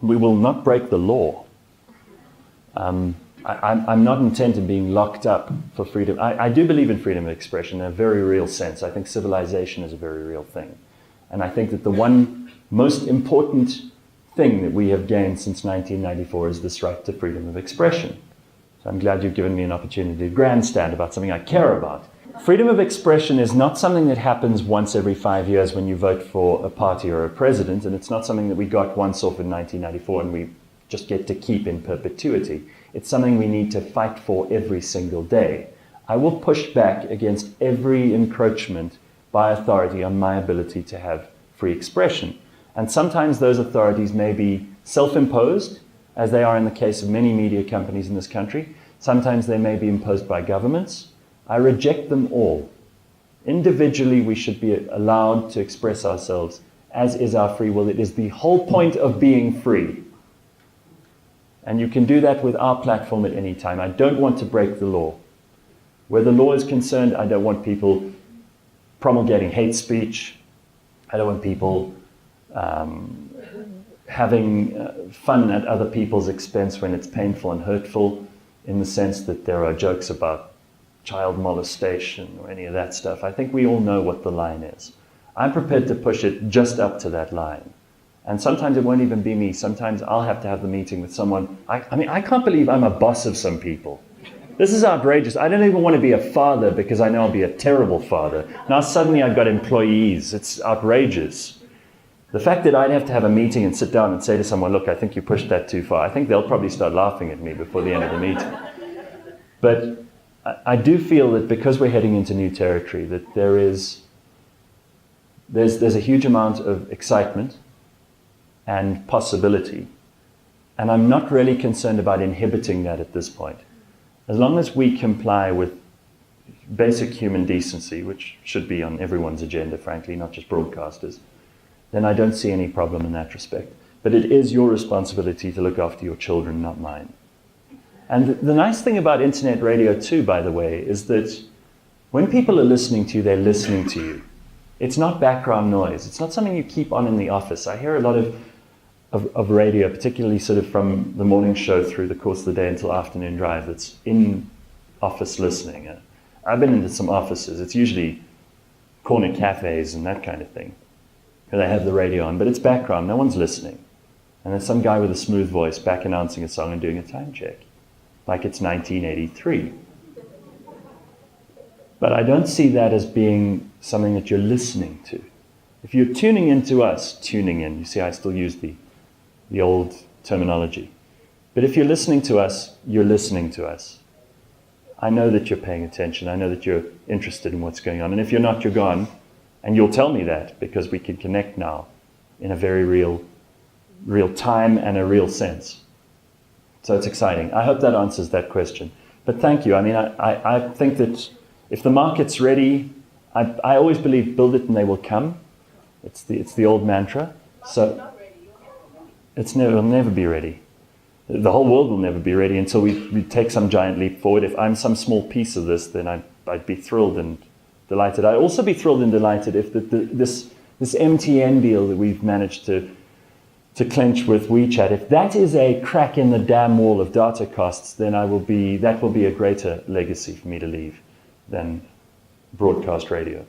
We will not break the law. I'm not intent on being locked up for freedom. I do believe in freedom of expression in a very real sense. I think civilization is a very real thing. And I think that the one most important thing that we have gained since 1994 is this right to freedom of expression. So I'm glad you've given me an opportunity to grandstand about something I care about. Freedom of expression is not something that happens once every 5 years when you vote for a party or a president, and it's not something that we got once off in 1994 and we just get to keep in perpetuity. It's something we need to fight for every single day. I will push back against every encroachment by authority on my ability to have free expression. And sometimes those authorities may be self-imposed, as they are in the case of many media companies in this country. Sometimes they may be imposed by governments. I reject them all. Individually, we should be allowed to express ourselves, as is our free will. It is the whole point of being free. And you can do that with our platform at any time. I don't want to break the law. Where the law is concerned, I don't want people promulgating hate speech. I don't want people having fun at other people's expense when it's painful and hurtful, in the sense that there are jokes about child molestation or any of that stuff. I think we all know what the line is. I'm prepared to push it just up to that line. And sometimes it won't even be me. Sometimes I'll have to have the meeting with someone. I mean, I can't believe I'm a boss of some people. This is outrageous. I don't even want to be a father because I know I'll be a terrible father. Now suddenly I've got employees. It's outrageous. The fact that I'd have to have a meeting and sit down and say to someone, look, I think you pushed that too far. I think they'll probably start laughing at me before the end of the meeting. But I do feel that because we're heading into new territory, that there's a huge amount of excitement and possibility. And I'm not really concerned about inhibiting that at this point. As long as we comply with basic human decency, which should be on everyone's agenda, frankly, not just broadcasters, then I don't see any problem in that respect. But it is your responsibility to look after your children, not mine. And the nice thing about internet radio too, by the way, is that when people are listening to you, they're listening to you. It's not background noise. It's not something you keep on in the office. I hear a lot of radio, particularly sort of from the morning show through the course of the day until afternoon drive, that's in office listening. I've been into some offices. It's usually corner cafes and that kind of thing, where they have the radio on, but it's background. No one's listening. And there's some guy with a smooth voice back announcing a song and doing a time check, like it's 1983. But I don't see that as being something that you're listening to. If you're tuning into us, tuning in, you see I still use the old terminology. But if you're listening to us, you're listening to us. I know that you're paying attention. I know that you're interested in what's going on. And if you're not, you're gone. And you'll tell me that, because we can connect now in a very real time and a real sense. So it's exciting. I hope that answers that question. But thank you. I mean, I think that if the market's ready, I always believe build it and they will come. It's the old mantra. So it'll never be ready. The whole world will never be ready until we take some giant leap forward. If I'm some small piece of this, then I'd be thrilled and delighted. I'd also be thrilled and delighted if this MTN deal that we've managed to clinch with WeChat, if that is a crack in the damn wall of data costs, then that will be a greater legacy for me to leave than broadcast radio.